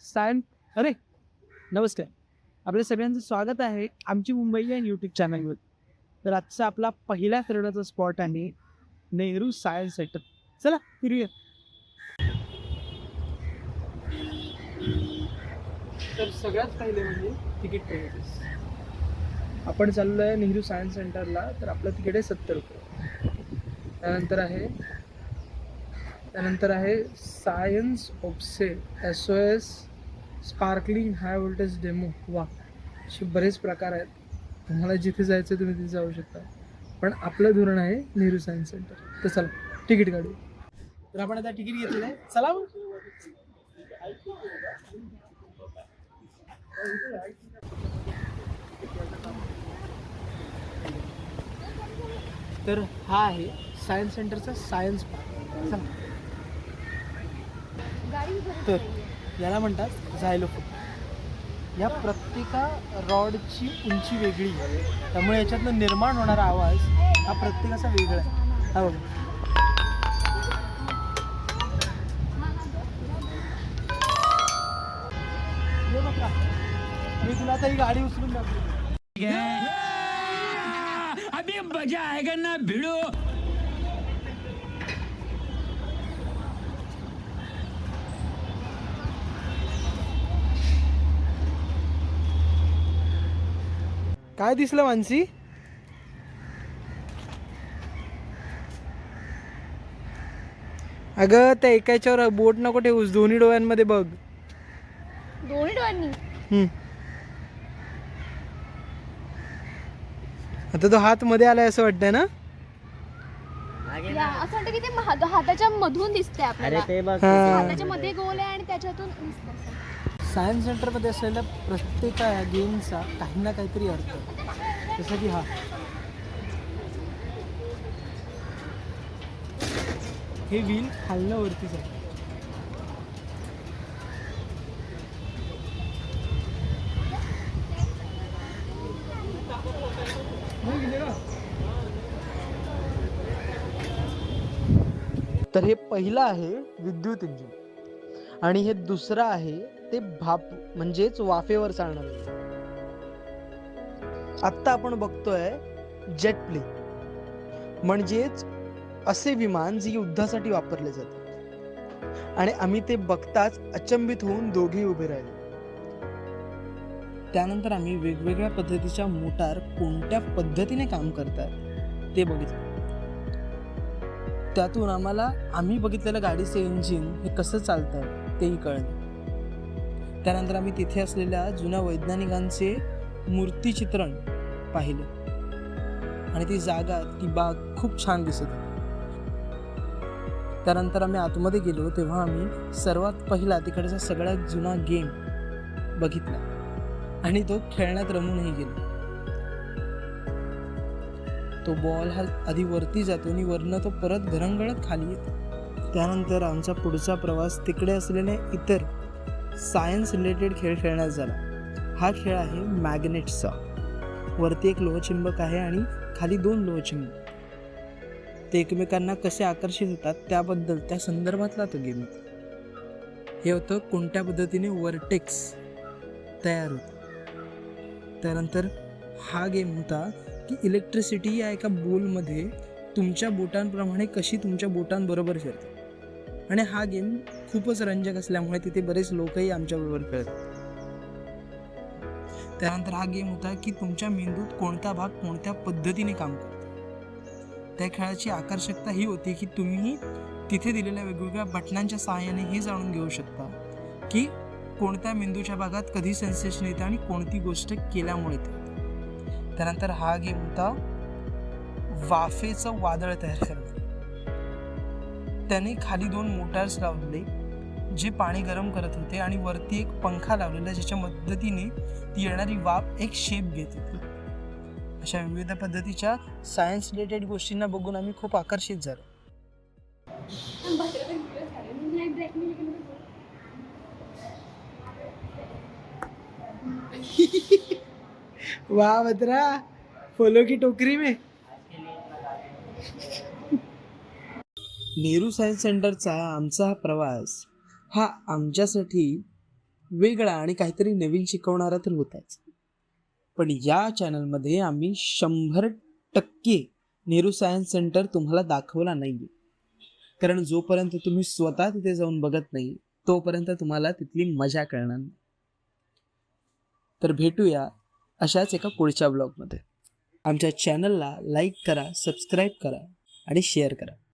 अरे नमस्कार. आपल्या सगळ्यांचं स्वागत आहे आमची मुंबई या यूट्यूब चॅनलवर. तर आजचा आपला पहिला फिरण्याचा स्पॉट आहे नेहरू सायन्स सेंटर. चला फिरूया. तर सगळ्यात पहिले म्हणजे तिकीट पेमेंट. आपण चाललो आहे नेहरू सायन्स सेंटरला, तर आपलं तिकीट आहे 70 रुपये. त्यानंतर आहे सायन्स ऑप्से SOS sparkling high voltage demo. वा, असे बरेच प्रकार आहेत. तुम्हाला जिथे जायचं तुम्ही तिथे जाऊ शकता, पण आपलं धोरण आहे नेहरू सायन्स सेंटर. तर चला तिकीट काढू. तर आपण आता तिकीट घेतलेलं आहे. चला मग. तर हा आहे सायन्स सेंटरचा सायन्स पार्क. चला. तर याला म्हणतात झायलोफोन. या प्रत्येका रॉडची उंची वेगळी आहे, त्यामुळे याच्यातनं निर्माण होणारा आवाज हा प्रत्येकाचा वेगळा आहे. हा बघा. हे बघा, मी तुला आता ही गाडी उचलून दाखवतो. अभी मजा आएगा ना भिड़ो. काय दिसलं मानसी? अगं त्या एकाच्यावर बोट नको ठेवूस, दोन्ही डोळ्यांमध्ये बघ. दोन्ही डोळ्यांनी? आता तो हात मध्ये आलाय असं वाटतंय ना? असं वाटतं की ते हाताच्या मधून दिसतंय आपल्याला. हाताच्या मध्ये गोल आहे आणि त्याच्यातून दिसतंय. सायन्स सेंटरमध्ये असलेल्या प्रत्येक गेमचा काही ना काहीतरी अर्थ, जसं की हा. हे व्हील खालनं वरतीच आहे. तर हे पहिलं आहे विद्युत इंजिन आणि हे दुसरं आहे ते भाप म्हणजेच वाफेवर चालणार. आत्ता आपण बघतोय जेट प्लेन, म्हणजेच असे विमान जे युद्धासाठी वापरले जाते. आणि आम्ही ते बघताच अचंबित होऊन दोघे उभे राहिले. त्यानंतर आम्ही वेगवेगळ्या पद्धतीच्या मोटार कोणत्या पद्धतीने काम करतात ते बघितलं. त्यातून आम्ही बघितलेलं गाडीचे इंजिन हे कसं चालतं तेही कळलं. त्यानंतर आम्ही तिथे असलेल्या जुन्या वैज्ञानिकांचे मूर्तिचित्रण पाहिलं आणि ती जागा, ती बाग खूप छान दिसत होती. त्यानंतर आम्ही आतमध्ये गेलो तेव्हा आम्ही सर्वात पहिला तिकडचा सगळ्यात जुना गेम बघितला आणि तो खेळण्यात रमूनही गेलो. तो बॉल हा आधी वरती जातो आणि वरनं तो परत घरंगळत खाली येतो. त्यानंतर आमचा पुढचा प्रवास तिकडे असलेल्या इतर सायन्स रिलेटेड खेळ खेळण्यात झाला. हा खेळ आहे मॅग्नेटचा. वरती एक लोहचुंबक आहे आणि खाली 2 लोहचुंबक. ते एकमेकांना कसे आकर्षित होतात त्याबद्दल, त्या संदर्भातला तो गेम होता. हे होतं कोणत्या पद्धतीने वर्टेक्स तयार होतं. त्यानंतर हा गेम होता की इलेक्ट्रिसिटी या एका बोलमध्ये तुमच्या बोटांप्रमाणे कशी तुमच्या बोटांबरोबर फिरते. आणि हा गेम खूपच रंजक असल्यामुळे तिथे बरेच लोकही आमच्याबरोबर खेळतात. त्यानंतर हा गेम होता की तुमच्या मेंदूत कोणता भाग कोणत्या पद्धतीने काम करतो. त्या खेळाची आकर्षकता ही होती की तुम्ही तिथे दिलेल्या वेगवेगळ्या बटनांच्या सहाय्याने हे जाणून घेऊ शकता की कोणत्या मेंदूच्या भागात कधी सेन्सेशन येते आणि कोणती गोष्ट केल्यामुळे येते. त्यानंतर हा गेम होता वाफेचं वादळ तयार करणं. त्याने खाली 2 मोटार्स लावले जे पाणी गरम करत होते आणि वरती एक पंखा लावलेला ज्याच्या मदतीने ती येणारी वाफ एक शेप घेत होती. अशा विविध पद्धतीच्या सायन्स रिलेटेड गोष्टींना बघून आम्ही खूप आकर्षित झालो. वाह बद्रा, फलों की टोकरी में. नेहरू सायन्स सेंटरचा आमचा हा प्रवास हा आमच्यासाठी वेगळा आणि काहीतरी नवीन शिकवणारा तर होताच, पण या चॅनलमध्ये आम्ही 100% नेहरू सायन्स सेंटर तुम्हाला दाखवला नाही. कारण जोपर्यंत तुम्ही स्वतः तिथे जाऊन बघत नाही तोपर्यंत तुम्हाला तिथली मजा कळणार नाही. तर भेटूया अशाच एका पुढच्या ब्लॉगमध्ये. आमच्या चॅनलला लाईक करा, सबस्क्राईब करा आणि शेअर करा.